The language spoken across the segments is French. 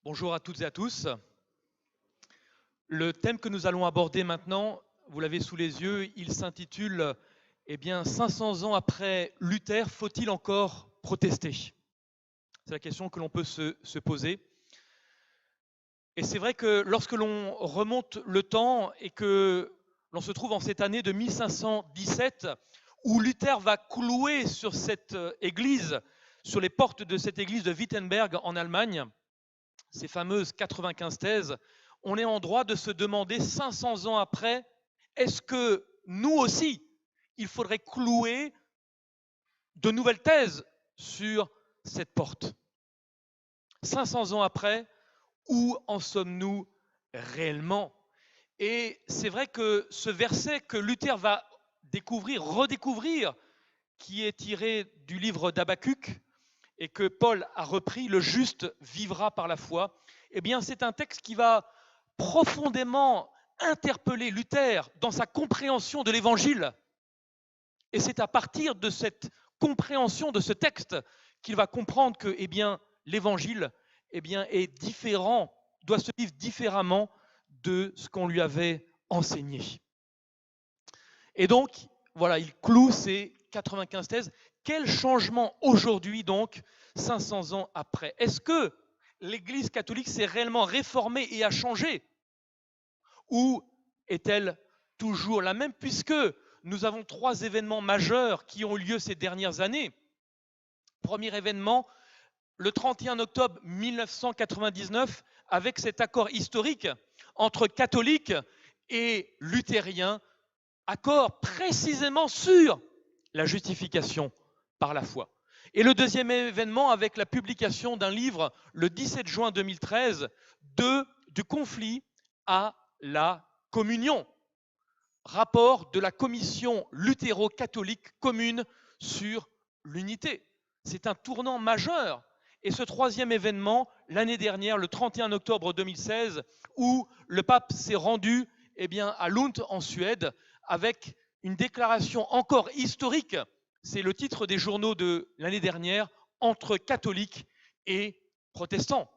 Bonjour à toutes et à tous. Le thème que nous allons aborder maintenant, vous l'avez sous les yeux, il s'intitule eh bien, 500 ans après Luther, faut-il encore protester? C'est la question que l'on peut se poser. Et c'est vrai que lorsque l'on remonte le temps et que l'on se trouve en cette année de 1517, où Luther va clouer sur cette église, sur les portes de cette église de Wittenberg en Allemagne, ces fameuses 95 thèses, on est en droit de se demander 500 ans après, est-ce que nous aussi, il faudrait clouer de nouvelles thèses sur cette porte? 500 ans après, où en sommes-nous réellement? Et c'est vrai que ce verset que Luther va découvrir, redécouvrir, qui est tiré du livre d'Habakkuk et que Paul a repris, le juste vivra par la foi, eh bien c'est un texte qui va profondément interpeller Luther dans sa compréhension de l'évangile. Et c'est à partir de cette compréhension de ce texte qu'il va comprendre que eh bien, l'évangile eh bien, est différent, doit se vivre différemment de ce qu'on lui avait enseigné. Et donc, voilà, il cloue ces 95 thèses. Quel changement aujourd'hui, donc, 500 ans après? Est-ce que l'Église catholique s'est réellement réformée et a changé? Ou est-elle toujours la même, puisque nous avons 3 événements majeurs qui ont eu lieu ces dernières années? Premier événement, le 31 octobre 1999, avec cet accord historique entre catholiques et luthériens, accord précisément sur la justification par la foi. Et le deuxième événement avec la publication d'un livre le 17 juin 2013, du conflit à la communion, rapport de la commission luthéro-catholique commune sur l'unité. C'est un tournant majeur. Et ce troisième événement, l'année dernière, le 31 octobre 2016, où le pape s'est rendu à Lund en Suède avec une déclaration encore historique, c'est le titre des journaux de l'année dernière, entre catholiques et protestants.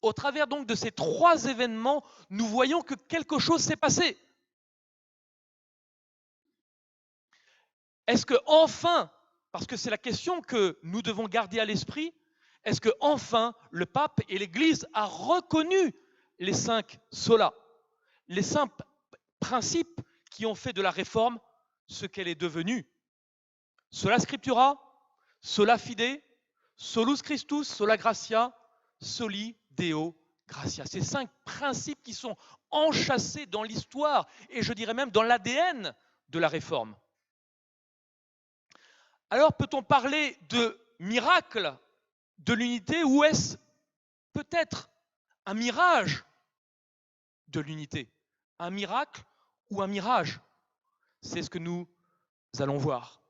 Au travers donc de ces 3 événements, nous voyons que quelque chose s'est passé. Est-ce que enfin, parce que c'est la question que nous devons garder à l'esprit, est-ce que enfin le pape et l'Église a reconnu les 5 solas, les 5 principes qui ont fait de la réforme ce qu'elle est devenue? Sola scriptura, sola fide, solus Christus, sola gratia, soli Deo gratia. Ces 5 principes qui sont enchâssés dans l'histoire et je dirais même dans l'ADN de la réforme. Alors peut-on parler de miracle de l'unité ou est-ce peut-être un mirage de l'unité? Un miracle ou un mirage? C'est ce que nous allons voir.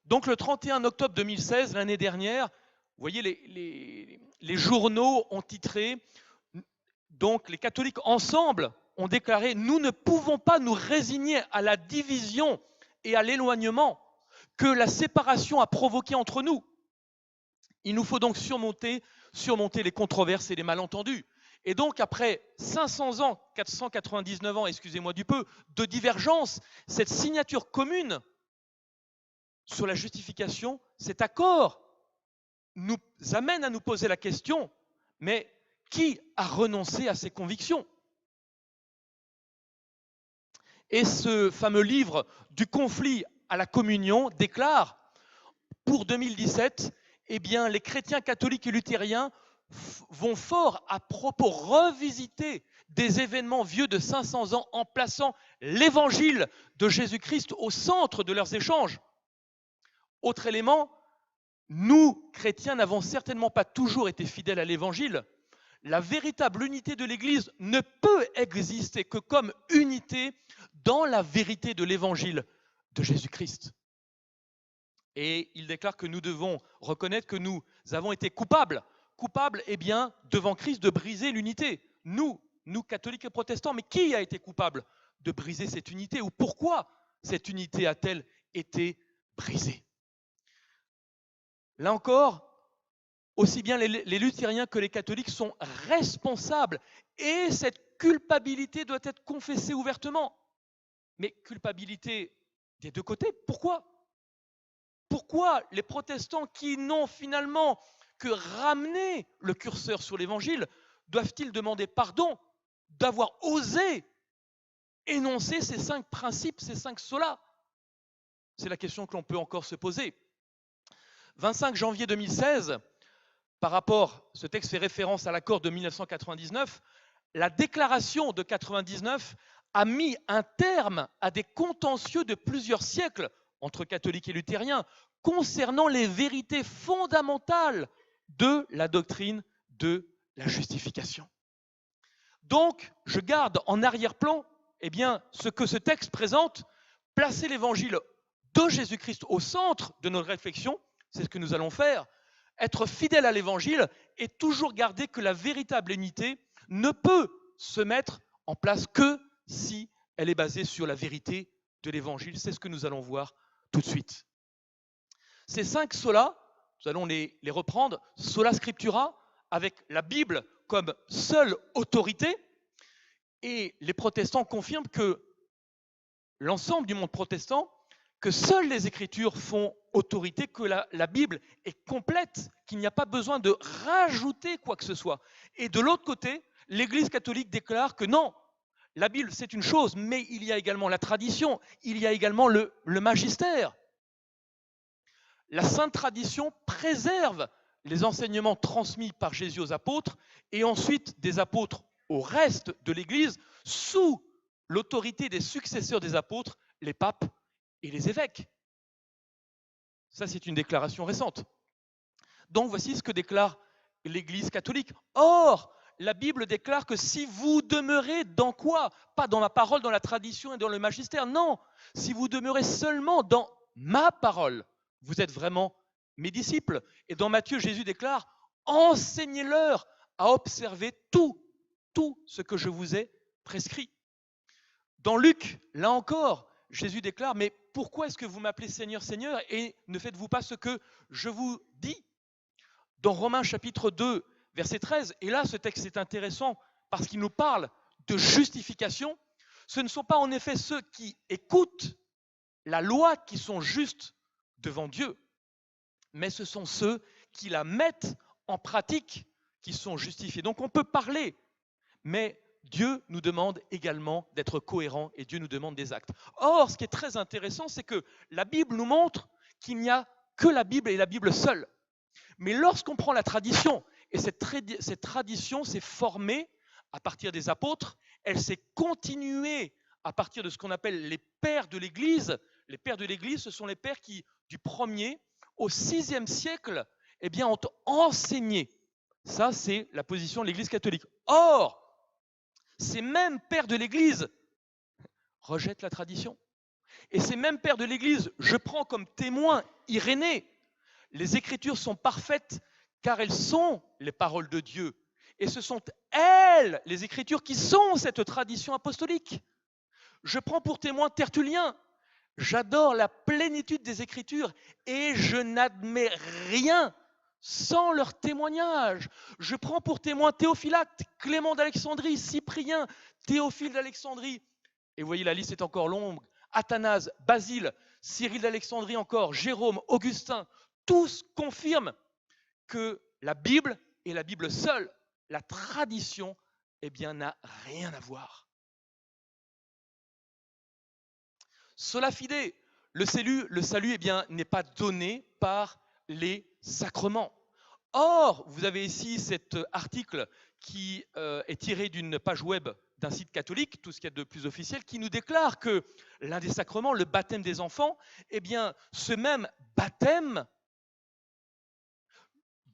Donc le 31 octobre 2016, l'année dernière, vous voyez, les journaux ont titré, donc les catholiques ensemble ont déclaré « Nous ne pouvons pas nous résigner à la division et à l'éloignement que la séparation a provoqué entre nous. Il nous faut donc surmonter les controverses et les malentendus. » Et donc, après 500 ans, 499 ans, excusez-moi du peu, de divergence, cette signature commune sur la justification, cet accord nous amène à nous poser la question, mais qui a renoncé à ses convictions? Et ce fameux livre du conflit à la communion déclare, pour 2017, eh bien, les chrétiens catholiques et luthériens vont fort à propos revisiter des événements vieux de 500 ans en plaçant l'évangile de Jésus-Christ au centre de leurs échanges. Autre élément, nous, chrétiens, n'avons certainement pas toujours été fidèles à l'évangile. La véritable unité de l'Église ne peut exister que comme unité dans la vérité de l'évangile de Jésus-Christ. Et il déclare que nous devons reconnaître que nous avons été coupables devant Christ de briser l'unité. Nous, catholiques et protestants, mais qui a été coupable de briser cette unité? Ou pourquoi cette unité a-t-elle été brisée? Là encore, aussi bien les luthériens que les catholiques sont responsables et cette culpabilité doit être confessée ouvertement. Mais culpabilité des deux côtés, pourquoi? Pourquoi les protestants qui n'ont finalement que ramené le curseur sur l'évangile doivent-ils demander pardon d'avoir osé énoncer ces 5 principes, ces 5 solas? C'est la question que l'on peut encore se poser. 25 janvier 2016, par rapport, ce texte fait référence à l'accord de 1999, la déclaration de 99 a mis un terme à des contentieux de plusieurs siècles entre catholiques et luthériens concernant les vérités fondamentales de la doctrine de la justification. Donc, je garde en arrière-plan ce que ce texte présente, placer l'évangile de Jésus-Christ au centre de notre réflexion, c'est ce que nous allons faire, être fidèle à l'évangile et toujours garder que la véritable unité ne peut se mettre en place que si elle est basée sur la vérité de l'évangile. C'est ce que nous allons voir tout de suite. Ces 5 solas, nous allons les reprendre, sola scriptura, avec la Bible comme seule autorité, et les protestants confirment que l'ensemble du monde protestant, que seules les Écritures font autorité, que la Bible est complète, qu'il n'y a pas besoin de rajouter quoi que ce soit. Et de l'autre côté, l'Église catholique déclare que non, la Bible c'est une chose, mais il y a également la tradition, il y a également le magistère. La Sainte Tradition préserve les enseignements transmis par Jésus aux apôtres et ensuite des apôtres au reste de l'Église sous l'autorité des successeurs des apôtres, les papes et les évêques. Ça, c'est une déclaration récente. Donc, voici ce que déclare l'Église catholique. Or, la Bible déclare que si vous demeurez dans quoi? Pas dans ma parole, dans la tradition et dans le magistère. Non, si vous demeurez seulement dans ma parole, vous êtes vraiment mes disciples. Et dans Matthieu, Jésus déclare, enseignez-leur à observer tout ce que je vous ai prescrit. Dans Luc, là encore, Jésus déclare, mais pourquoi est-ce que vous m'appelez Seigneur, Seigneur et ne faites-vous pas ce que je vous dis? Dans Romains chapitre 2, verset 13, et là ce texte est intéressant parce qu'il nous parle de justification, ce ne sont pas en effet ceux qui écoutent la loi qui sont justes devant Dieu, mais ce sont ceux qui la mettent en pratique qui sont justifiés. Donc on peut parler, mais Dieu nous demande également d'être cohérents et Dieu nous demande des actes. Or, ce qui est très intéressant, c'est que la Bible nous montre qu'il n'y a que la Bible et la Bible seule. Mais lorsqu'on prend la tradition, et cette tradition s'est formée à partir des apôtres, elle s'est continuée à partir de ce qu'on appelle les pères de l'Église. Les pères de l'Église, ce sont les pères qui, du 1er au 6e siècle, ont enseigné. Ça, c'est la position de l'Église catholique. Or, ces mêmes pères de l'Église rejettent la tradition. Et ces mêmes pères de l'Église, je prends comme témoin Irénée, les Écritures sont parfaites car elles sont les paroles de Dieu. Et ce sont elles, les Écritures, qui sont cette tradition apostolique. Je prends pour témoin Tertullien. J'adore la plénitude des Écritures et je n'admets rien sans leur témoignage. Je prends pour témoin Théophylacte, Clément d'Alexandrie, Cyprien, Théophile d'Alexandrie. Et vous voyez, la liste est encore longue. Athanase, Basile, Cyril d'Alexandrie encore, Jérôme, Augustin, tous confirment que la Bible est la Bible seule. La tradition, n'a rien à voir. Sola fide, le salut n'est pas donné par les sacrements. Or, vous avez ici cet article qui est tiré d'une page web d'un site catholique, tout ce qu'il y a de plus officiel, qui nous déclare que l'un des sacrements, le baptême des enfants, ce même baptême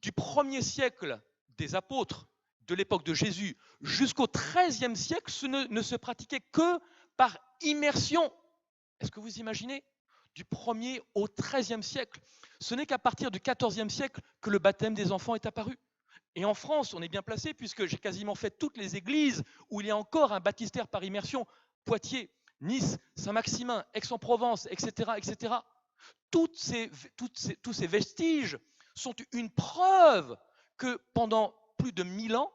du 1er siècle des apôtres, de l'époque de Jésus, jusqu'au 13e siècle, ne se pratiquait que par immersion. Est-ce que vous imaginez? Du 1er au 13e siècle. Ce n'est qu'à partir du 14e siècle que le baptême des enfants est apparu. Et en France, on est bien placé puisque j'ai quasiment fait toutes les églises où il y a encore un baptistère par immersion. Poitiers, Nice, Saint-Maximin, Aix-en-Provence, etc., etc. Tous ces vestiges sont une preuve que pendant plus de 1000 ans,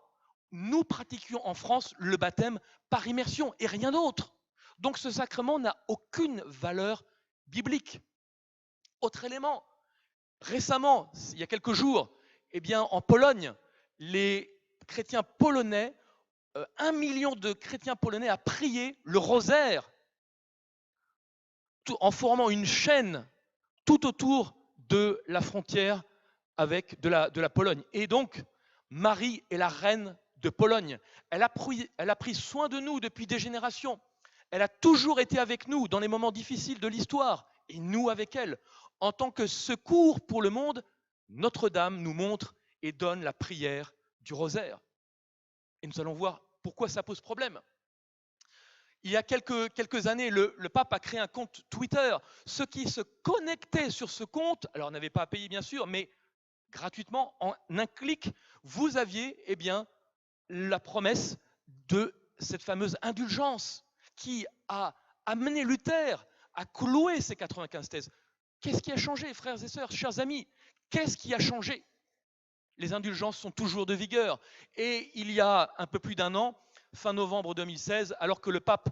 nous pratiquions en France le baptême par immersion et rien d'autre. Donc ce sacrement n'a aucune valeur biblique. Autre élément, récemment, il y a quelques jours, eh bien, en Pologne, les chrétiens polonais, 1 million de chrétiens polonais a prié le rosaire en formant une chaîne tout autour de la frontière avec de la Pologne. Et donc, Marie est la reine de Pologne. Elle a pris soin de nous depuis des générations. Elle a toujours été avec nous dans les moments difficiles de l'histoire, et nous avec elle. En tant que secours pour le monde, Notre-Dame nous montre et donne la prière du rosaire. Et nous allons voir pourquoi ça pose problème. Il y a quelques années, le pape a créé un compte Twitter. Ceux qui se connectaient sur ce compte, alors n'avaient pas à payer bien sûr, mais gratuitement, en un clic, vous aviez la promesse de cette fameuse indulgence qui a amené Luther à clouer ses 95 thèses. Qu'est-ce qui a changé, frères et sœurs, chers amis? Qu'est-ce qui a changé? Les indulgences sont toujours de vigueur. Et il y a un peu plus d'un an, fin novembre 2016, alors que le pape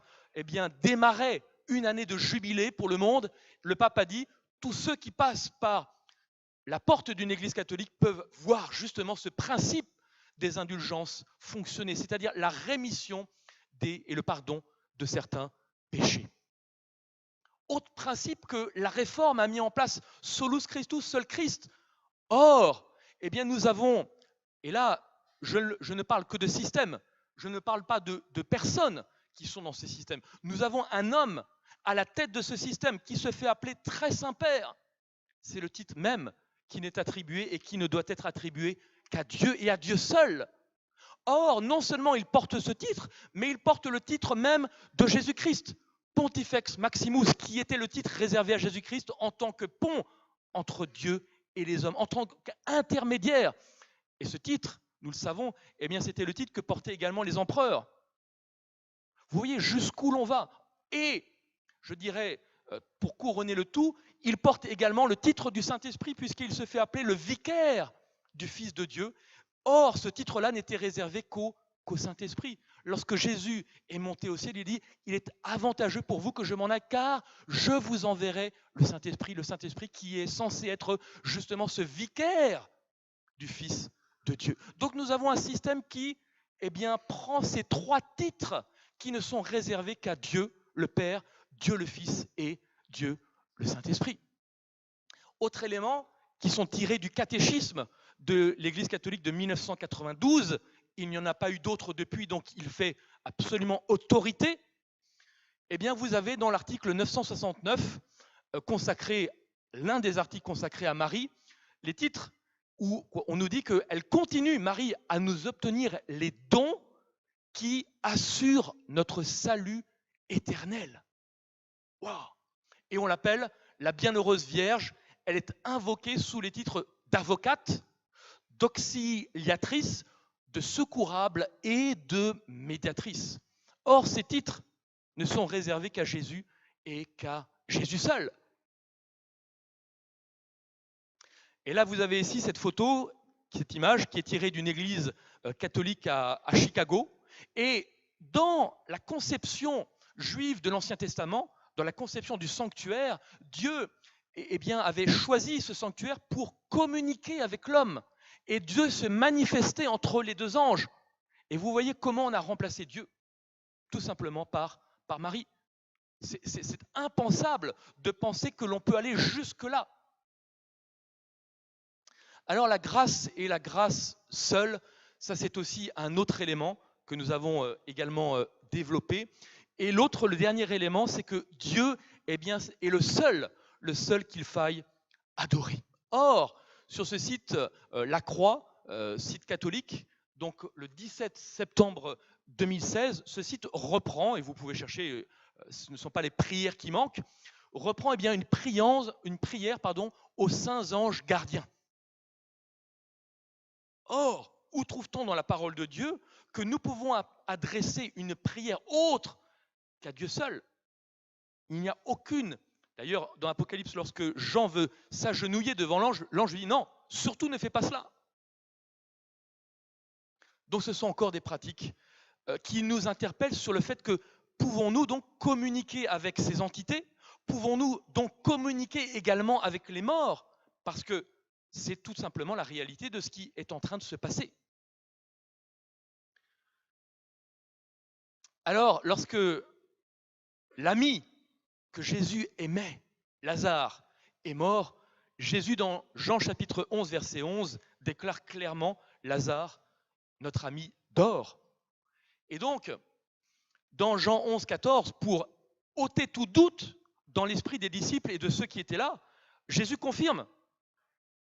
démarrait une année de jubilé pour le monde, le pape a dit « Tous ceux qui passent par la porte d'une église catholique peuvent voir justement ce principe des indulgences fonctionner, c'est-à-dire la rémission et le pardon de certains péchés. » Autre principe que la Réforme a mis en place, solus Christus, seul Christ. Or, nous avons, et là, je ne parle que de système, je ne parle pas de personnes qui sont dans ces systèmes. Nous avons un homme à la tête de ce système qui se fait appeler très Saint-Père. C'est le titre même qui n'est attribué et qui ne doit être attribué qu'à Dieu et à Dieu seul. Or, non seulement il porte ce titre, mais il porte le titre même de Jésus-Christ, Pontifex Maximus, qui était le titre réservé à Jésus-Christ en tant que pont entre Dieu et les hommes, en tant qu'intermédiaire. Et ce titre, nous le savons, c'était le titre que portaient également les empereurs. Vous voyez jusqu'où l'on va. Et, je dirais, pour couronner le tout, il porte également le titre du Saint-Esprit, puisqu'il se fait appeler le vicaire du Fils de Dieu. Or, ce titre-là n'était réservé qu'au Saint-Esprit. Lorsque Jésus est monté au ciel, il dit « Il est avantageux pour vous que je m'en aille, car je vous enverrai le Saint-Esprit qui est censé être justement ce vicaire du Fils de Dieu. » Donc nous avons un système qui prend ces trois titres qui ne sont réservés qu'à Dieu le Père, Dieu le Fils et Dieu le Saint-Esprit. Autre élément qui sont tirés du catéchisme de l'Église catholique de 1992, il n'y en a pas eu d'autres depuis, donc il fait absolument autorité. Vous avez dans l'article 969, l'un des articles consacrés à Marie, les titres où on nous dit qu'elle continue, Marie, à nous obtenir les dons qui assurent notre salut éternel. Wow. Et on l'appelle la Bienheureuse Vierge. Elle est invoquée sous les titres d'avocate, d'auxiliatrice, de secourable et de médiatrice. Or, ces titres ne sont réservés qu'à Jésus et qu'à Jésus seul. Et là, vous avez ici cette photo, cette image qui est tirée d'une église catholique à Chicago. Et dans la conception juive de l'Ancien Testament, dans la conception du sanctuaire, Dieu avait choisi ce sanctuaire pour communiquer avec l'homme. Et Dieu se manifestait entre les deux anges. Et vous voyez comment on a remplacé Dieu, tout simplement par Marie. C'est impensable de penser que l'on peut aller jusque-là. Alors la grâce et la grâce seule, ça c'est aussi un autre élément que nous avons également développé. Et le dernier élément, c'est que Dieu est le seul qu'il faille adorer. Or, sur ce site, La Croix, site catholique, donc le 17 septembre 2016, ce site reprend, et vous pouvez chercher, ce ne sont pas les prières qui manquent, reprend une prière aux saints anges gardiens. Or, où trouve-t-on dans la parole de Dieu que nous pouvons adresser une prière autre qu'à Dieu seul? Il n'y a aucune. D'ailleurs, dans l'Apocalypse, lorsque Jean veut s'agenouiller devant l'ange, l'ange lui dit non, surtout ne fais pas cela. Donc ce sont encore des pratiques qui nous interpellent sur le fait que pouvons-nous donc communiquer avec ces entités? Pouvons-nous donc communiquer également avec les morts? Parce que c'est tout simplement la réalité de ce qui est en train de se passer. Alors, lorsque l'ami que Jésus aimait, Lazare, est mort, Jésus, dans Jean chapitre 11, verset 11, déclare clairement, Lazare, notre ami, dort. Et donc, dans Jean 11, 14, pour ôter tout doute dans l'esprit des disciples et de ceux qui étaient là, Jésus confirme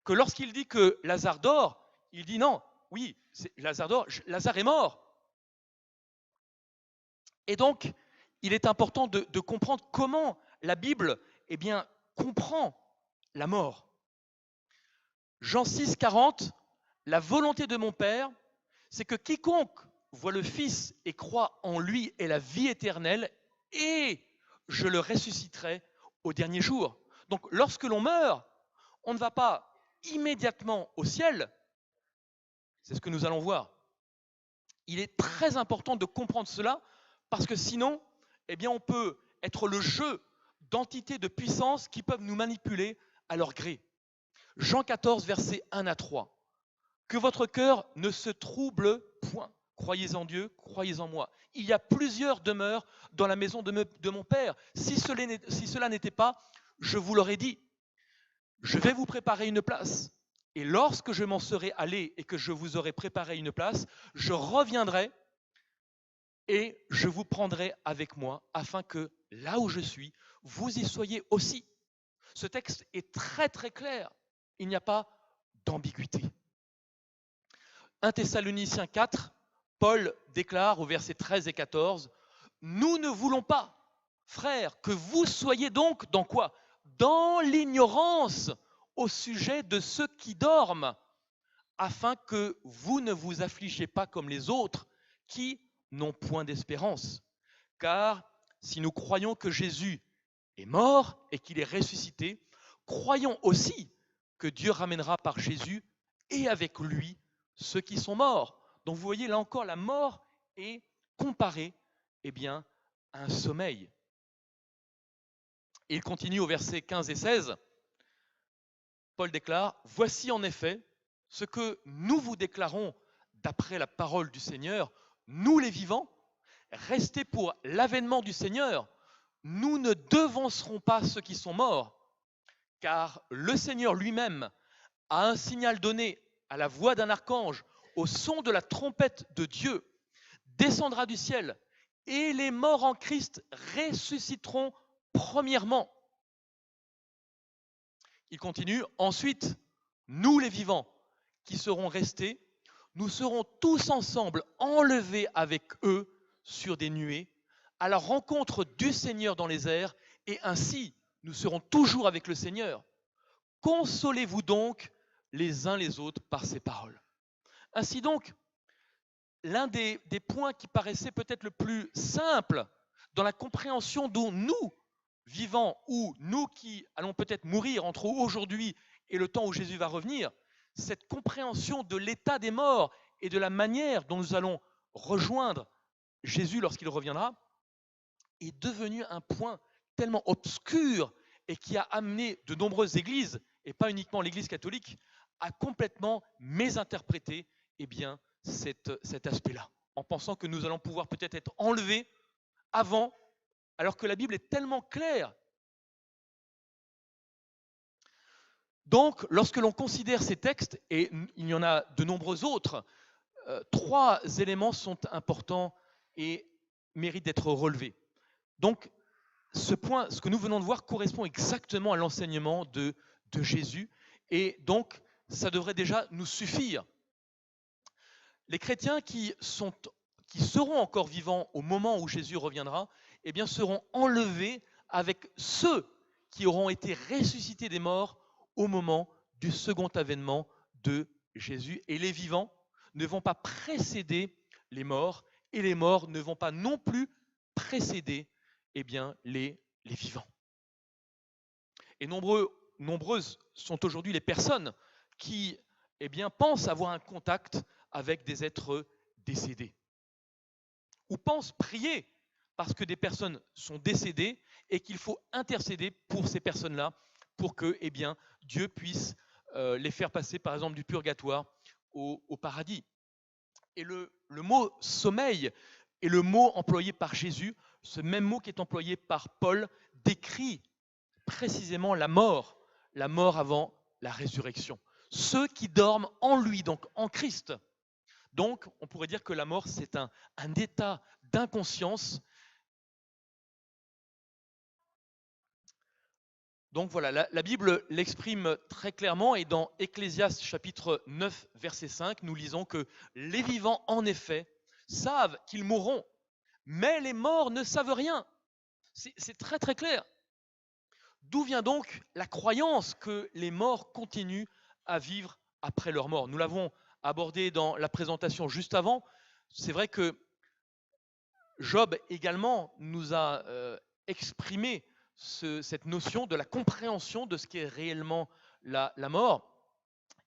que lorsqu'il dit que Lazare dort, il dit non, oui, Lazare dort, Lazare est mort. Et donc, il est important de comprendre comment la Bible comprend la mort. Jean 6, 40, la volonté de mon Père, c'est que quiconque voit le Fils et croit en lui ait la vie éternelle, et je le ressusciterai au dernier jour. Donc, lorsque l'on meurt, on ne va pas immédiatement au ciel. C'est ce que nous allons voir. Il est très important de comprendre cela, parce que sinon, on peut être le jeu d'entités de puissance qui peuvent nous manipuler à leur gré. Jean 14, versets 1 à 3. Que votre cœur ne se trouble point. Croyez en Dieu, croyez en moi. Il y a plusieurs demeures dans la maison de mon Père. Si cela n'était pas, je vous l'aurais dit. Je vais vous préparer une place. Et lorsque je m'en serai allé et que je vous aurai préparé une place, je reviendrai et je vous prendrai avec moi, afin que là où je suis, vous y soyez aussi. Ce texte est très très clair. Il n'y a pas d'ambiguïté. 1 Thessaloniciens 4, Paul déclare au verset 13 et 14, « Nous ne voulons pas, frères, que vous soyez donc dans quoi? Dans l'ignorance au sujet de ceux qui dorment, afin que vous ne vous affligez pas comme les autres qui n'ont point d'espérance. Car si nous croyons que Jésus est mort et qu'il est ressuscité, croyons aussi que Dieu ramènera par Jésus et avec lui ceux qui sont morts. » Donc vous voyez, là encore, la mort est comparée à un sommeil. Et il continue au verset 15 et 16. Paul déclare, « Voici en effet ce que nous vous déclarons d'après la parole du Seigneur, nous les vivants, restés pour l'avènement du Seigneur, nous ne devancerons pas ceux qui sont morts, car le Seigneur lui-même a un signal donné à la voix d'un archange, au son de la trompette de Dieu, descendra du ciel, et les morts en Christ ressusciteront premièrement. » Il continue, « Ensuite, nous les vivants qui serons restés, nous serons tous ensemble enlevés avec eux sur des nuées, à la rencontre du Seigneur dans les airs, et ainsi nous serons toujours avec le Seigneur. Consolez-vous donc les uns les autres par ces paroles. » Ainsi donc, l'un des points qui paraissait peut-être le plus simple dans la compréhension dont nous, vivants, ou nous qui allons peut-être mourir entre aujourd'hui et le temps où Jésus va revenir, cette compréhension de l'état des morts et de la manière dont nous allons rejoindre Jésus lorsqu'il reviendra, est devenu un point tellement obscur et qui a amené de nombreuses églises, et pas uniquement l'Église catholique, à complètement mésinterpréter cet aspect-là, en pensant que nous allons pouvoir peut-être être enlevés avant, alors que la Bible est tellement claire. Donc, lorsque l'on considère ces textes, et il y en a de nombreux autres, 3 éléments sont importants et méritent d'être relevés. Donc, ce point, ce que nous venons de voir, correspond exactement à l'enseignement de Jésus, et donc, ça devrait déjà nous suffire. Les chrétiens qui seront encore vivants au moment où Jésus reviendra, seront enlevés avec ceux qui auront été ressuscités des morts au moment du second avènement de Jésus. Et les vivants ne vont pas précéder les morts, et les morts ne vont pas non plus précéder les vivants. Et nombreuses sont aujourd'hui les personnes qui pensent avoir un contact avec des êtres décédés. Ou pensent prier parce que des personnes sont décédées et qu'il faut intercéder pour ces personnes-là pour que Dieu puisse les faire passer, par exemple, du purgatoire au paradis. Et le mot sommeil est le mot employé par Jésus, ce même mot qui est employé par Paul, décrit précisément la mort avant la résurrection. Ceux qui dorment en lui, donc en Christ. Donc, on pourrait dire que la mort, c'est un état d'inconscience. Donc voilà, la Bible l'exprime très clairement et dans Ecclésiaste chapitre 9, verset 5, nous lisons que les vivants, en effet, savent qu'ils mourront, mais les morts ne savent rien. C'est très très clair. D'où vient donc la croyance que les morts continuent à vivre après leur mort? Nous l'avons abordé dans la présentation juste avant. C'est vrai que Job également nous a exprimé cette notion de la compréhension de ce qu'est réellement la mort.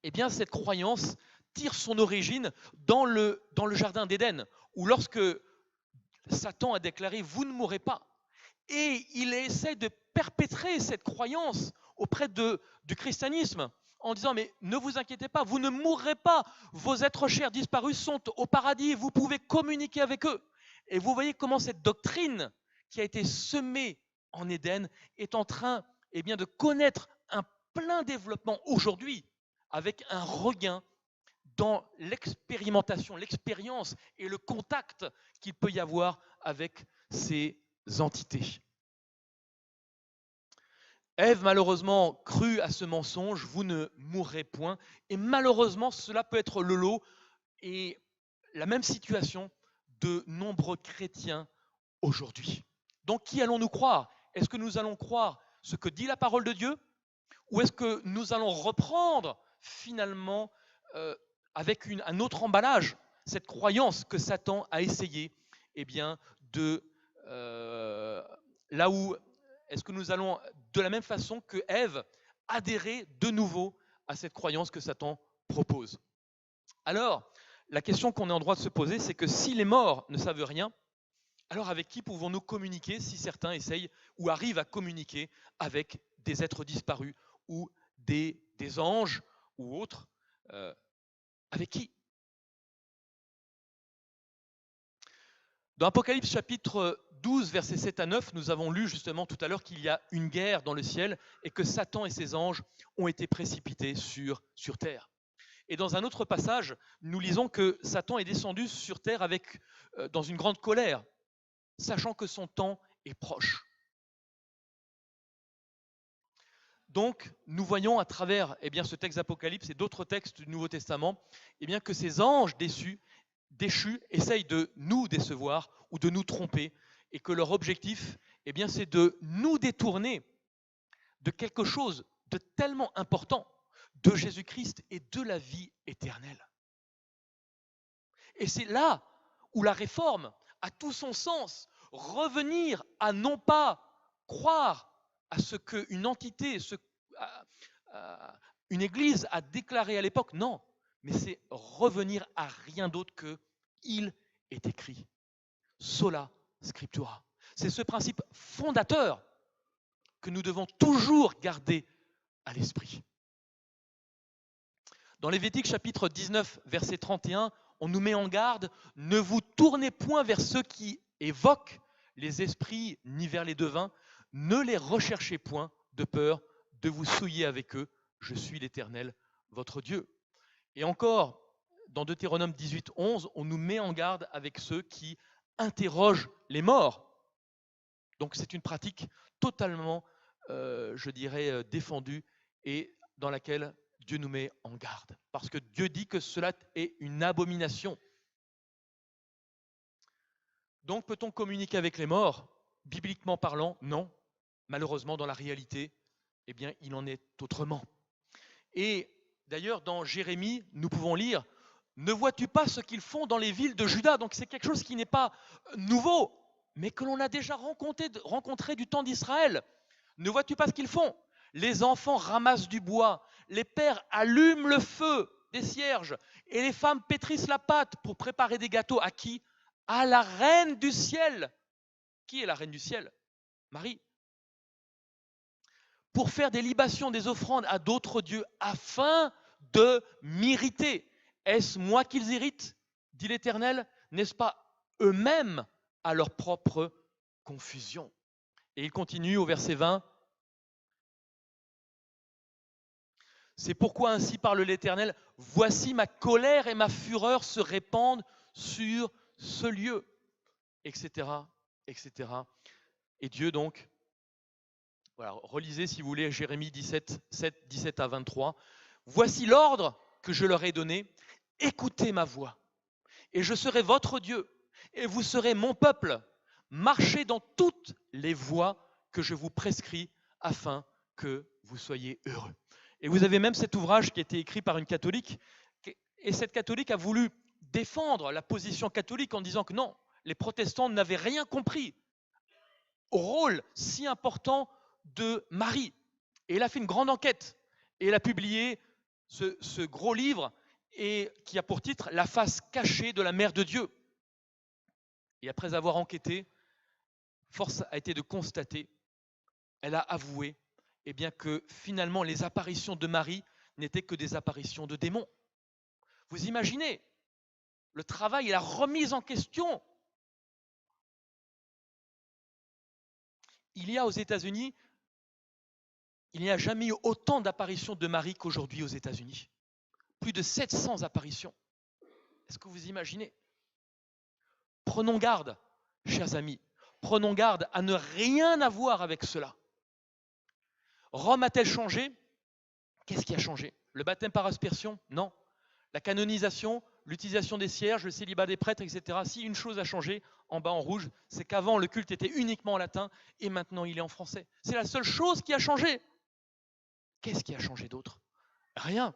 Eh bien, cette croyance tire son origine dans le jardin d'Éden, où lorsque Satan a déclaré « vous ne mourrez pas », et il essaie de perpétrer cette croyance auprès du christianisme en disant « mais ne vous inquiétez pas, vous ne mourrez pas, vos êtres chers disparus sont au paradis, vous pouvez communiquer avec eux ». Et vous voyez comment cette doctrine qui a été semée en Éden est en train de connaître un plein développement aujourd'hui avec un regain dans l'expérimentation, l'expérience et le contact qu'il peut y avoir avec ces entités. Ève, malheureusement, crut à ce mensonge, vous ne mourrez point. Et malheureusement, cela peut être le lot et la même situation de nombreux chrétiens aujourd'hui. Donc, qui allons-nous croire? Est-ce que nous allons croire ce que dit la parole de Dieu? Ou est-ce que nous allons reprendre finalement avec un autre emballage cette croyance que Satan a essayé là où est-ce que nous allons de la même façon que Ève adhérer de nouveau à cette croyance que Satan propose? Alors, la question qu'on est en droit de se poser, c'est que si les morts ne savent rien, alors avec qui pouvons-nous communiquer si certains essayent ou arrivent à communiquer avec des êtres disparus ou des anges ou autres? Avec qui? Dans Apocalypse chapitre 12, versets 7 à 9, nous avons lu justement tout à l'heure qu'il y a une guerre dans le ciel et que Satan et ses anges ont été précipités sur terre. Et dans un autre passage, nous lisons que Satan est descendu sur terre dans une grande colère, sachant que son temps est proche. Donc, nous voyons à travers ce texte d'Apocalypse et d'autres textes du Nouveau Testament que ces anges déchus essayent de nous décevoir ou de nous tromper et que leur objectif, c'est de nous détourner de quelque chose de tellement important, de Jésus-Christ et de la vie éternelle. Et c'est là où la réforme a tout son sens. Revenir à non pas croire à ce qu'une entité, une église a déclaré à l'époque, non, mais c'est revenir à rien d'autre que il est écrit. Sola scriptura. C'est ce principe fondateur que nous devons toujours garder à l'esprit. Dans Lévitique chapitre 19, verset 31, on nous met en garde, ne vous tournez point vers ceux qui évoquent les esprits ni vers les devins, ne les recherchez point de peur de vous souiller avec eux, je suis l'Éternel, votre Dieu. Et encore, dans Deutéronome 18, 11, on nous met en garde avec ceux qui interrogent les morts. Donc c'est une pratique totalement, défendue et dans laquelle Dieu nous met en garde. Parce que Dieu dit que cela est une abomination. Donc peut-on communiquer avec les morts? Bibliquement parlant, non. Malheureusement, dans la réalité, il en est autrement. Et d'ailleurs, dans Jérémie, nous pouvons lire « Ne vois-tu pas ce qu'ils font dans les villes de Juda ?» Donc c'est quelque chose qui n'est pas nouveau, mais que l'on a déjà rencontré du temps d'Israël. Ne vois-tu pas ce qu'ils font? Les enfants ramassent du bois, les pères allument le feu des cierges, et les femmes pétrissent la pâte pour préparer des gâteaux. À qui? À la reine du ciel. Qui est la reine du ciel? Marie. Pour faire des libations, des offrandes à d'autres dieux, afin de m'irriter. Est-ce moi qu'ils irritent, dit l'Éternel? N'est-ce pas eux-mêmes à leur propre confusion? Et il continue au verset 20. C'est pourquoi ainsi parle l'Éternel, voici ma colère et ma fureur se répandent sur ce lieu, etc., etc. Et Dieu donc, voilà, relisez si vous voulez Jérémie 17, 7, 17 à 23. Voici l'ordre que je leur ai donné, écoutez ma voix, et je serai votre Dieu, et vous serez mon peuple. Marchez dans toutes les voies que je vous prescris, afin que vous soyez heureux. Et vous avez même cet ouvrage qui a été écrit par une catholique, et cette catholique a voulu défendre la position catholique en disant que non, les protestants n'avaient rien compris au rôle si important de Marie. Et elle a fait une grande enquête, et elle a publié ce gros livre et qui a pour titre « La face cachée de la Mère de Dieu ». Et après avoir enquêté, force a été de constater, elle a avoué eh bien, que finalement les apparitions de Marie n'étaient que des apparitions de démons. Vous imaginez le travail et la remise en question. Il y a aux États-Unis, il n'y a jamais eu autant d'apparitions de Marie qu'aujourd'hui aux États-Unis. Plus de 700 apparitions. Est-ce que vous imaginez? Prenons garde, chers amis, prenons garde à ne rien avoir avec cela. Rome a-t-elle changé? Qu'est-ce qui a changé? Le baptême par aspersion? Non. La canonisation, l'utilisation des cierges, le célibat des prêtres, etc. Si une chose a changé, en bas en rouge, c'est qu'avant le culte était uniquement en latin et maintenant il est en français. C'est la seule chose qui a changé. Qu'est-ce qui a changé d'autre? Rien.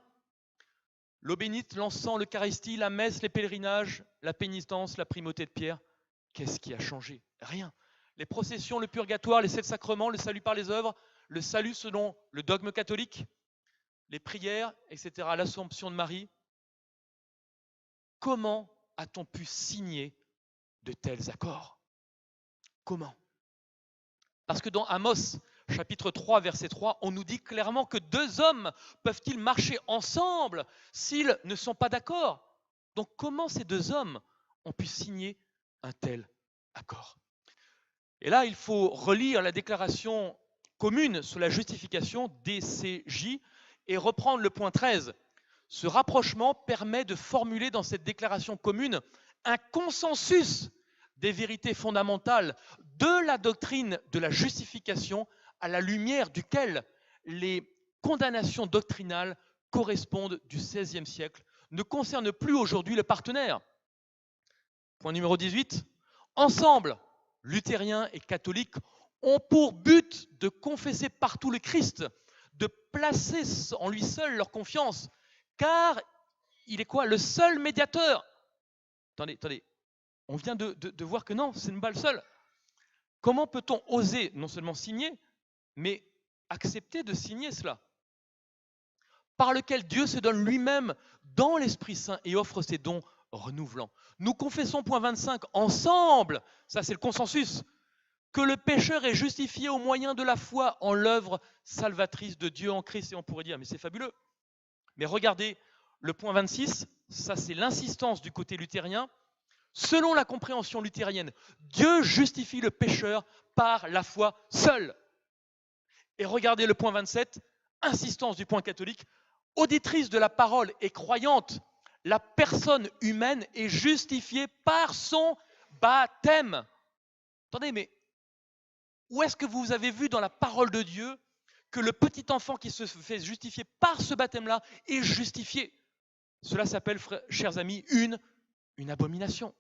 L'eau bénite, l'encens, l'Eucharistie, la messe, les pèlerinages, la pénitence, la primauté de Pierre. Qu'est-ce qui a changé? Rien. Les processions, le purgatoire, les 7 sacrements, le salut par les œuvres, le salut selon le dogme catholique, les prières, etc., l'Assomption de Marie. Comment a-t-on pu signer de tels accords? Comment? Parce que dans Amos, chapitre 3, verset 3, on nous dit clairement que 2 hommes peuvent-ils marcher ensemble s'ils ne sont pas d'accord? Donc comment ces 2 hommes ont pu signer un tel accord? Et là, il faut relire la déclaration commune sur la justification, DCJ, et reprendre le point 13. Ce rapprochement permet de formuler dans cette déclaration commune un consensus des vérités fondamentales de la doctrine de la justification à la lumière duquel les condamnations doctrinales correspondent du XVIe siècle ne concernent plus aujourd'hui le partenaire. Point numéro 18. Ensemble, luthériens et catholiques ont pour but de confesser partout le Christ, de placer en lui seul leur confiance, car il est quoi? Le seul médiateur. Attendez, on vient de voir que non, ce n'est pas le seul. Comment peut-on oser non seulement signer, mais accepter de signer cela? Par lequel Dieu se donne lui-même dans l'Esprit Saint et offre ses dons renouvelants. Nous confessons, point 25, ensemble, ça c'est le consensus, que le pécheur est justifié au moyen de la foi en l'œuvre salvatrice de Dieu en Christ. Et on pourrait dire, mais c'est fabuleux. Mais regardez, le point 26, ça c'est l'insistance du côté luthérien. Selon la compréhension luthérienne, Dieu justifie le pécheur par la foi seule. Et regardez le point 27, insistance du point catholique, auditrice de la parole et croyante, la personne humaine est justifiée par son baptême. Attendez, mais où est-ce que vous avez vu dans la parole de Dieu que le petit enfant qui se fait justifier par ce baptême-là est justifié? Cela s'appelle, chers amis, une abomination.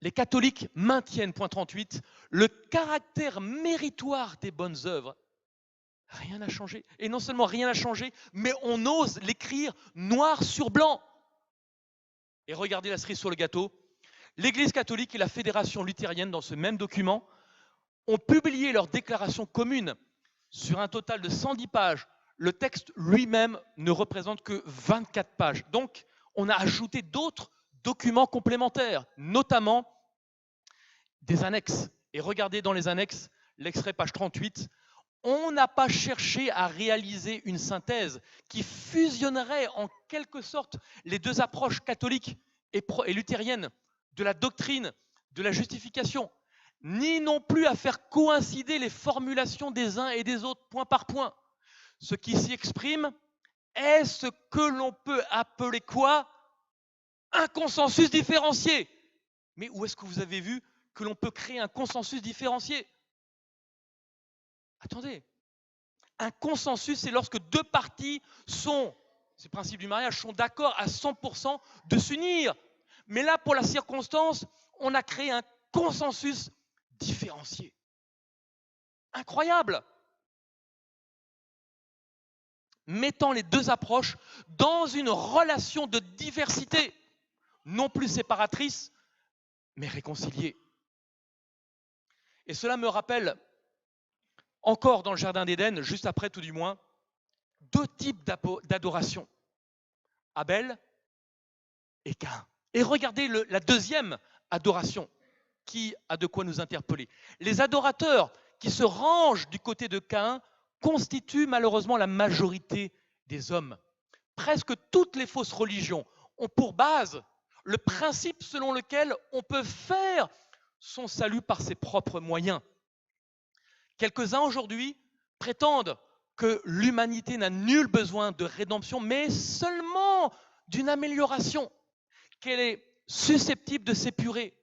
Les catholiques maintiennent, point 38, le caractère méritoire des bonnes œuvres. Rien n'a changé. Et non seulement rien n'a changé, mais on ose l'écrire noir sur blanc. Et regardez la cerise sur le gâteau. L'Église catholique et la Fédération luthérienne, dans ce même document, ont publié leur déclaration commune sur un total de 110 pages le texte lui-même ne représente que 24 pages. Donc, on a ajouté d'autres documents complémentaires, notamment des annexes. Et regardez dans les annexes, l'extrait page 38, on n'a pas cherché à réaliser une synthèse qui fusionnerait en quelque sorte les deux approches catholiques et luthériennes de la doctrine, de la justification, ni non plus à faire coïncider les formulations des uns et des autres point par point. Ce qui s'y exprime est ce que l'on peut appeler quoi? Un consensus différencié. Mais où est-ce que vous avez vu que l'on peut créer un consensus différencié? Attendez, un consensus, c'est lorsque deux parties sont, c'est le principe du mariage, sont d'accord à 100% de s'unir. Mais là, pour la circonstance, on a créé un consensus différencié. Incroyable! Mettant les deux approches dans une relation de diversité, non plus séparatrice, mais réconciliée. Et cela me rappelle, encore dans le Jardin d'Éden, juste après tout du moins, deux types d'adoration. Abel et Caïn. Et regardez la deuxième adoration qui a de quoi nous interpeller. Les adorateurs qui se rangent du côté de Caïn constituent malheureusement la majorité des hommes. Presque toutes les fausses religions ont pour base le principe selon lequel on peut faire son salut par ses propres moyens. Quelques-uns aujourd'hui prétendent que l'humanité n'a nul besoin de rédemption, mais seulement d'une amélioration, qu'elle est susceptible de s'épurer,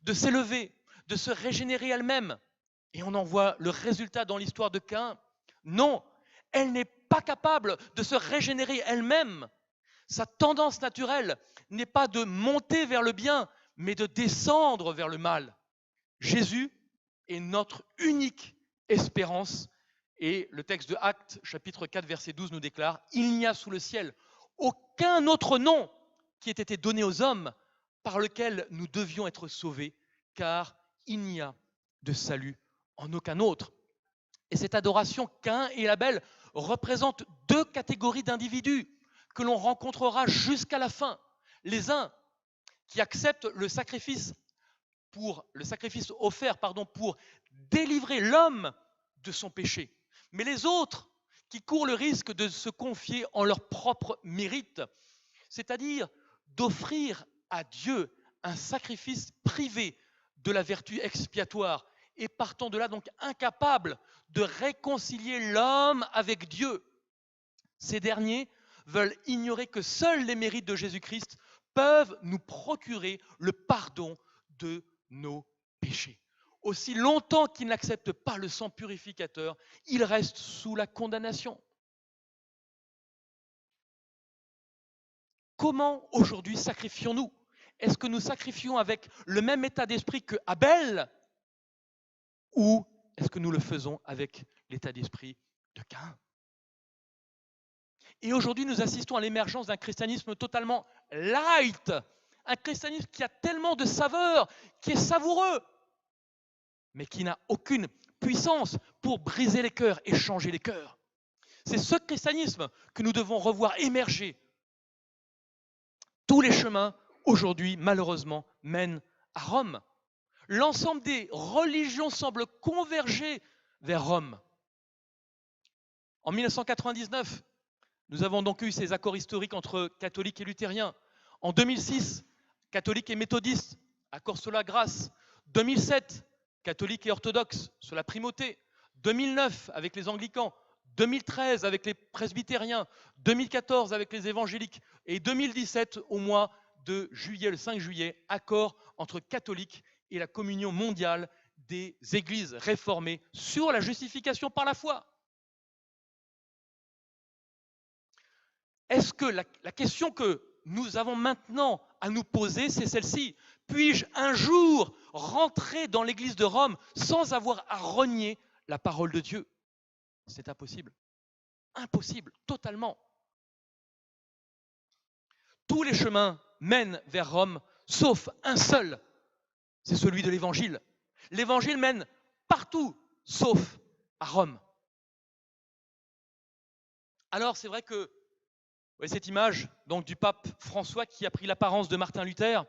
de s'élever, de se régénérer elle-même. Et on en voit le résultat dans l'histoire de Caïn. Non, elle n'est pas capable de se régénérer elle-même. Sa tendance naturelle n'est pas de monter vers le bien, mais de descendre vers le mal. Jésus est notre unique espérance. Et le texte de Actes, chapitre 4, verset 12 nous déclare « Il n'y a sous le ciel aucun autre nom qui ait été donné aux hommes par lequel nous devions être sauvés, car il n'y a de salut en aucun autre. » Et cette adoration, Caïn et Abel représentent deux catégories d'individus que l'on rencontrera jusqu'à la fin. Les uns qui acceptent le sacrifice offert pour délivrer l'homme de son péché. Mais les autres qui courent le risque de se confier en leur propre mérite, c'est-à-dire d'offrir à Dieu un sacrifice privé de la vertu expiatoire et partant de là donc incapable de réconcilier l'homme avec Dieu. Ces derniers veulent ignorer que seuls les mérites de Jésus-Christ peuvent nous procurer le pardon de nos péchés. Aussi longtemps qu'ils n'acceptent pas le sang purificateur, ils restent sous la condamnation. Comment aujourd'hui sacrifions-nous? Est-ce que nous sacrifions avec le même état d'esprit que Abel ou est-ce que nous le faisons avec l'état d'esprit de Caïn? Et aujourd'hui, nous assistons à l'émergence d'un christianisme totalement light, un christianisme qui a tellement de saveur, qui est savoureux, mais qui n'a aucune puissance pour briser les cœurs et changer les cœurs. C'est ce christianisme que nous devons revoir émerger. Tous les chemins, aujourd'hui, malheureusement, mènent à Rome. L'ensemble des religions semblent converger vers Rome. En 1999, nous avons donc eu ces accords historiques entre catholiques et luthériens. En 2006, catholiques et méthodistes, accord sur la grâce. 2007, catholiques et orthodoxes sur la primauté. 2009, avec les anglicans. 2013, avec les presbytériens. 2014, avec les évangéliques. Et 2017, au mois de juillet, le 5 juillet, accord entre catholiques et la communion mondiale des églises réformées sur la justification par la foi. Est-ce que la question que nous avons maintenant à nous poser, c'est celle-ci. Puis-je un jour rentrer dans l'église de Rome sans avoir à renier la parole de Dieu? C'est impossible. Impossible, totalement. Tous les chemins mènent vers Rome, sauf un seul, c'est celui de l'Évangile. L'Évangile mène partout, sauf à Rome. Alors c'est vrai que, vous voyez cette image donc, du pape François qui a pris l'apparence de Martin Luther.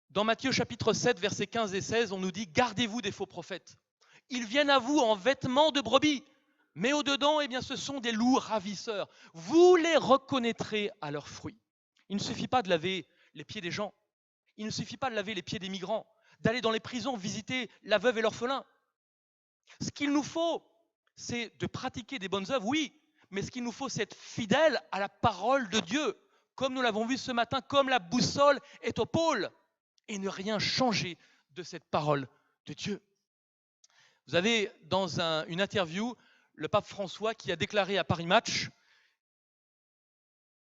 Dans Matthieu chapitre 7, versets 15 et 16, on nous dit « Gardez-vous des faux prophètes. Ils viennent à vous en vêtements de brebis, mais au-dedans, eh bien, ce sont des loups ravisseurs. Vous les reconnaîtrez à leurs fruits. » Il ne suffit pas de laver les pieds des gens. Il ne suffit pas de laver les pieds des migrants, d'aller dans les prisons visiter la veuve et l'orphelin. Ce qu'il nous faut, c'est de pratiquer des bonnes œuvres, oui, mais ce qu'il nous faut, c'est être fidèle à la parole de Dieu, comme nous l'avons vu ce matin, comme la boussole est au pôle, et ne rien changer de cette parole de Dieu. Vous avez dans une interview le pape François qui a déclaré à Paris Match,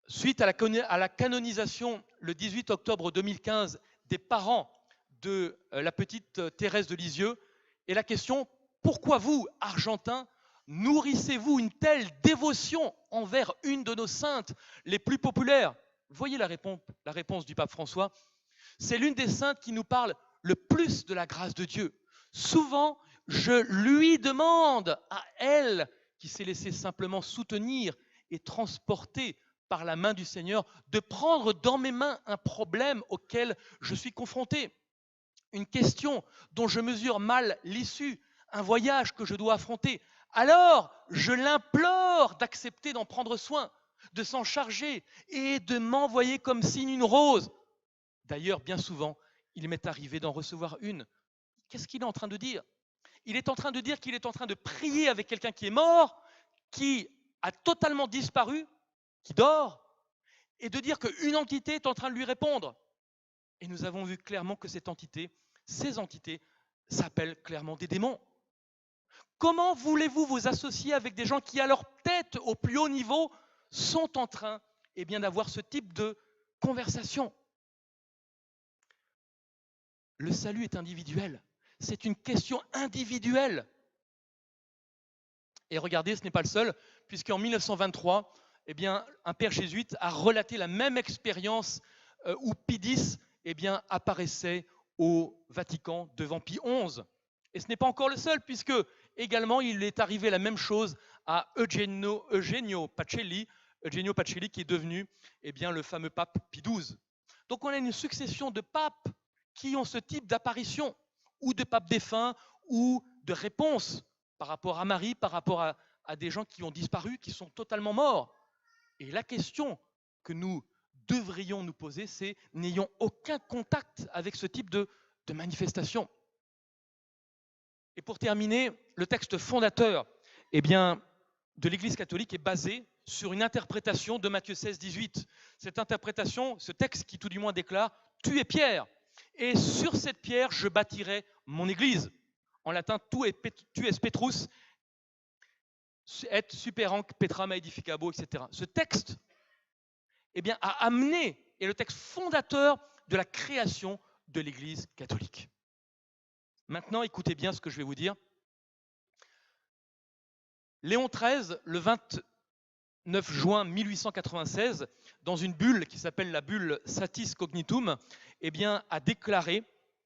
suite à la canonisation le 18 octobre 2015 des parents de la petite Thérèse de Lisieux, et la question « Pourquoi vous, Argentins, nourrissez-vous une telle dévotion envers une de nos saintes les plus populaires ?» Voyez la réponse du pape François. C'est l'une des saintes qui nous parle le plus de la grâce de Dieu. Souvent, je lui demande à elle, qui s'est laissée simplement soutenir et transporter par la main du Seigneur, de prendre dans mes mains un problème auquel je suis confronté, une question dont je mesure mal l'issue, un voyage que je dois affronter. Alors, je l'implore d'accepter d'en prendre soin, de s'en charger et de m'envoyer comme signe une rose. D'ailleurs, bien souvent, il m'est arrivé d'en recevoir une. Qu'est-ce qu'il est en train de dire? Il est en train de dire qu'il est en train de prier avec quelqu'un qui est mort, qui a totalement disparu, qui dort, et de dire qu'une entité est en train de lui répondre. Et nous avons vu clairement que ces entités s'appellent clairement des démons. Comment voulez-vous vous associer avec des gens qui, à leur tête, au plus haut niveau, sont en train d'avoir ce type de conversation? Le salut est individuel. C'est une question individuelle. Et regardez, ce n'est pas le seul, puisqu'en 1923, un père jésuite a relaté la même expérience où Pie X apparaissait au Vatican devant Pie XI. Et ce n'est pas encore le seul, puisque également il est arrivé la même chose à Eugenio Pacelli qui est devenu le fameux pape Pie XII. Donc on a une succession de papes qui ont ce type d'apparition, ou de papes défunts, ou de réponses par rapport à Marie, par rapport à des gens qui ont disparu, qui sont totalement morts. Et la question que nous devrions nous poser, c'est n'ayons aucun contact avec ce type de manifestation. Et pour terminer, le texte fondateur de l'Église catholique est basé sur une interprétation de Matthieu 16, 18. Cette interprétation, ce texte qui tout du moins déclare « Tu es Pierre, et sur cette pierre, je bâtirai mon Église ». En latin, tu es Petrus, et superanque Petram edificabo, etc. Ce texte a amené, est le texte fondateur de la création de l'Église catholique. Maintenant, écoutez bien ce que je vais vous dire. Léon XIII, le 29 juin 1896, dans une bulle qui s'appelle la bulle Satis Cognitum, a déclaré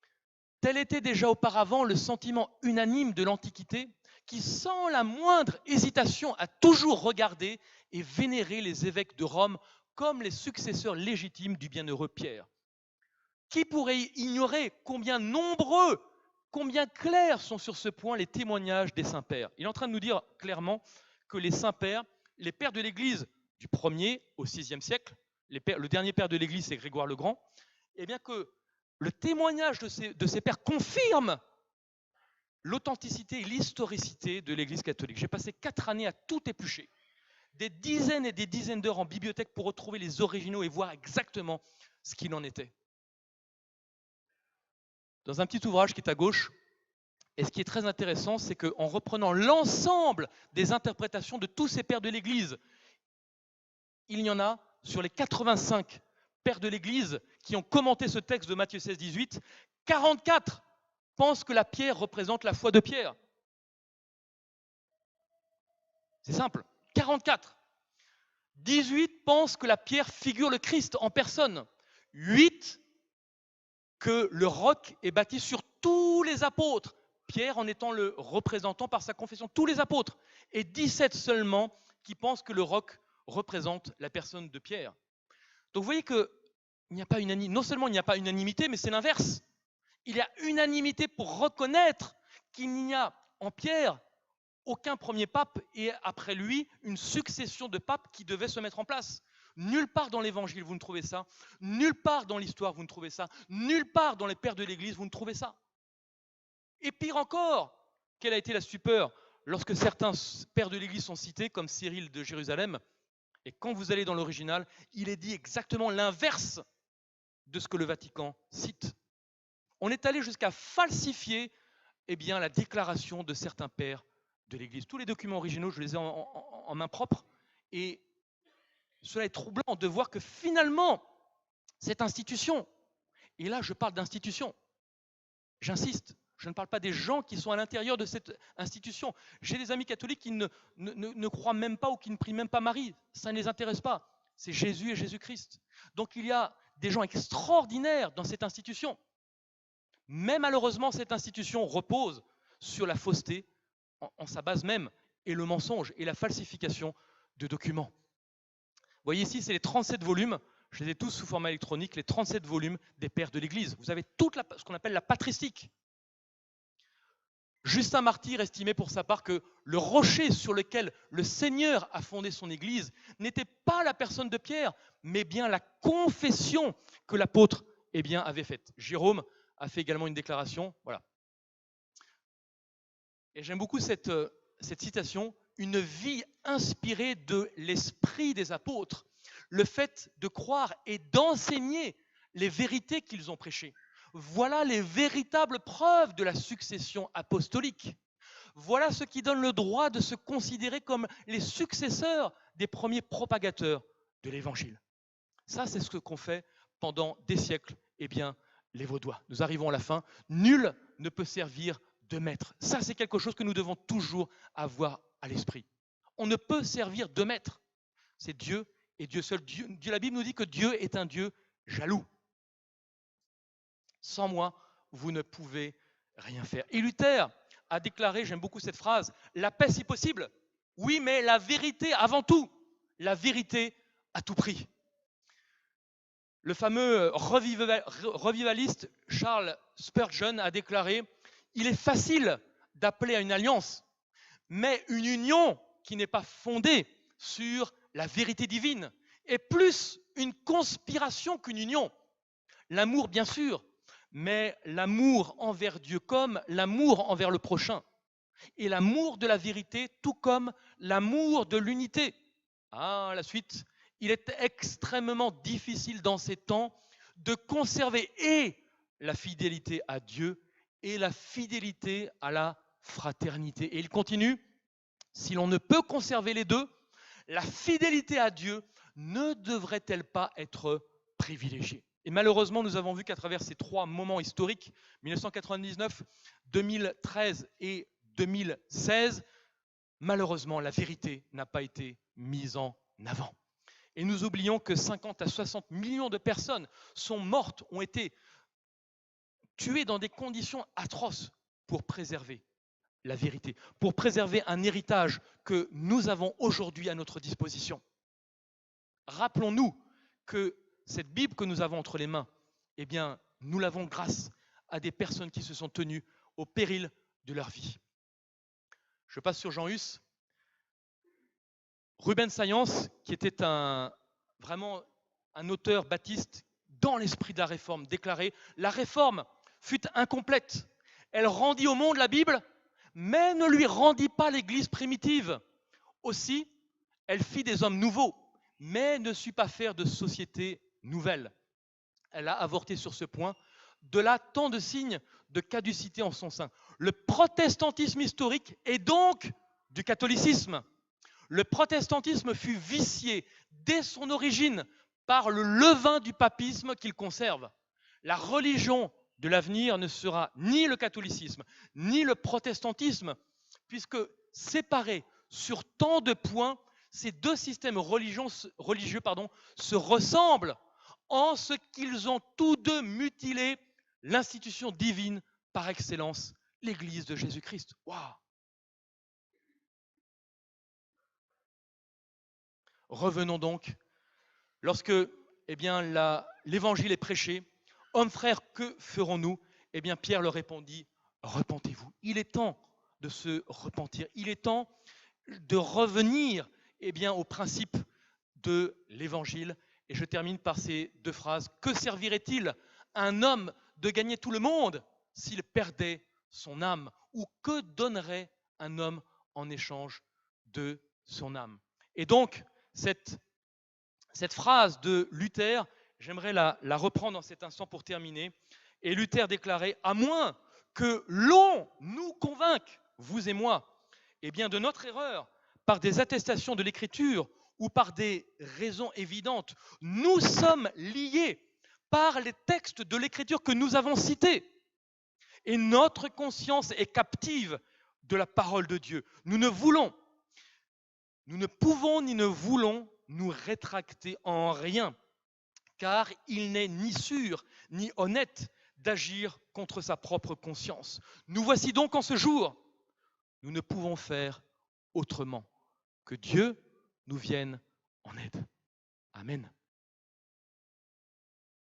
« Tel était déjà auparavant le sentiment unanime de l'Antiquité, qui, sans la moindre hésitation, a toujours regardé et vénéré les évêques de Rome comme les successeurs légitimes du bienheureux Pierre. Qui pourrait ignorer combien nombreux, combien clairs sont sur ce point les témoignages des saints-pères ?» Il est en train de nous dire clairement que les saints-pères, les pères de l'Église du 1er au 6e siècle, le dernier père de l'Église c'est Grégoire le Grand, que le témoignage de ces pères confirme l'authenticité et l'historicité de l'Église catholique. J'ai passé 4 années à tout éplucher, des dizaines et des dizaines d'heures en bibliothèque pour retrouver les originaux et voir exactement ce qu'il en était. Dans un petit ouvrage qui est à gauche, et ce qui est très intéressant, c'est qu'en reprenant l'ensemble des interprétations de tous ces pères de l'Église, il y en a sur les 85 pères de l'Église qui ont commenté ce texte de Matthieu 16, 18, 44 pensent que la pierre représente la foi de Pierre. C'est simple, 44. 18 pensent que la pierre figure le Christ en personne. 8 que le roc est bâti sur tous les apôtres, Pierre en étant le représentant par sa confession, tous les apôtres. Et 17 seulement qui pensent que le roc représente la personne de Pierre. Donc vous voyez que il n'y a pas non seulement il n'y a pas unanimité, mais c'est l'inverse. Il y a unanimité pour reconnaître qu'il n'y a en Pierre aucun premier pape et après lui une succession de papes qui devaient se mettre en place. Nulle part dans l'Évangile vous ne trouvez ça, nulle part dans l'histoire vous ne trouvez ça, nulle part dans les pères de l'Église vous ne trouvez ça. Et pire encore, quelle a été la stupeur lorsque certains pères de l'Église sont cités, comme Cyril de Jérusalem, et quand vous allez dans l'original, il est dit exactement l'inverse de ce que le Vatican cite. On est allé jusqu'à falsifier la déclaration de certains pères de l'Église. Tous les documents originaux, je les ai en main propre, et cela est troublant de voir que finalement, cette institution, et là je parle d'institution, j'insiste, je ne parle pas des gens qui sont à l'intérieur de cette institution. J'ai des amis catholiques qui ne croient même pas ou qui ne prient même pas Marie, ça ne les intéresse pas. C'est Jésus et Jésus-Christ. Donc il y a des gens extraordinaires dans cette institution. Mais malheureusement, cette institution repose sur la fausseté en sa base même, et le mensonge et la falsification de documents. Vous voyez ici, c'est les 37 volumes, je les ai tous sous format électronique, les 37 volumes des pères de l'Église. Vous avez toute ce qu'on appelle la patristique. Justin Martyr estimait pour sa part que le rocher sur lequel le Seigneur a fondé son Église n'était pas la personne de Pierre, mais bien la confession que l'apôtre avait faite. Jérôme a fait également une déclaration. Voilà. Et j'aime beaucoup cette citation, une vie inspirée de l'esprit des apôtres, le fait de croire et d'enseigner les vérités qu'ils ont prêchées. Voilà les véritables preuves de la succession apostolique. Voilà ce qui donne le droit de se considérer comme les successeurs des premiers propagateurs de l'Évangile. Ça, c'est ce qu'ont fait pendant des siècles, les Vaudois. Nous arrivons à la fin. Nul ne peut servir de maître. Ça, c'est quelque chose que nous devons toujours avoir à l'esprit. On ne peut servir de maître. C'est Dieu et Dieu seul. La Bible nous dit que Dieu est un Dieu jaloux. Sans moi, vous ne pouvez rien faire. Et Luther a déclaré, j'aime beaucoup cette phrase, la paix si possible. Oui, mais la vérité avant tout. La vérité à tout prix. Le fameux revivaliste Charles Spurgeon a déclaré « Il est facile d'appeler à une alliance, mais une union qui n'est pas fondée sur la vérité divine est plus une conspiration qu'une union. L'amour, bien sûr, mais l'amour envers Dieu comme l'amour envers le prochain. Et l'amour de la vérité, tout comme l'amour de l'unité. » Ah, la suite. Il est extrêmement difficile dans ces temps de conserver et la fidélité à Dieu et la fidélité à la fraternité. Et il continue, si l'on ne peut conserver les deux, la fidélité à Dieu ne devrait-elle pas être privilégiée? Et malheureusement, nous avons vu qu'à travers ces trois moments historiques, 1999, 2013 et 2016, malheureusement, la vérité n'a pas été mise en avant. Et nous oublions que 50 à 60 millions de personnes sont mortes, ont été tuées dans des conditions atroces pour préserver la vérité, pour préserver un héritage que nous avons aujourd'hui à notre disposition. Rappelons-nous que cette Bible que nous avons entre les mains, nous l'avons grâce à des personnes qui se sont tenues au péril de leur vie. Je passe sur Jean Hus. Rubens Sayance, qui était vraiment un auteur baptiste dans l'esprit de la Réforme, déclarait « La Réforme fut incomplète. Elle rendit au monde la Bible, mais ne lui rendit pas l'Église primitive. Aussi, elle fit des hommes nouveaux, mais ne sut pas faire de société nouvelle. Elle a avorté sur ce point, de là tant de signes de caducité en son sein. Le protestantisme historique est donc du catholicisme. Le protestantisme fut vicié dès son origine par le levain du papisme qu'il conserve. La religion de l'avenir ne sera ni le catholicisme, ni le protestantisme, puisque séparés sur tant de points, ces deux systèmes religieux se ressemblent en ce qu'ils ont tous deux mutilé l'institution divine par excellence, l'Église de Jésus-Christ. Waouh! Revenons donc. Lorsque l'évangile est prêché, hommes frères, que ferons-nous? Eh bien, Pierre leur répondit, repentez-vous. Il est temps de se repentir. Il est temps de revenir au principe de l'évangile. Et je termine par ces deux phrases. Que servirait-il à un homme de gagner tout le monde s'il perdait son âme? Ou que donnerait un homme en échange de son âme? Et donc, cette phrase de Luther, j'aimerais la reprendre en cet instant pour terminer. Et Luther déclarait, à moins que l'on nous convainque, vous et moi, de notre erreur, par des attestations de l'Écriture ou par des raisons évidentes, nous sommes liés par les textes de l'Écriture que nous avons cités. Et notre conscience est captive de la parole de Dieu. Nous ne pouvons ni ne voulons nous rétracter en rien, car il n'est ni sûr ni honnête d'agir contre sa propre conscience. Nous voici donc en ce jour, nous ne pouvons faire autrement. Que Dieu nous vienne en aide. Amen.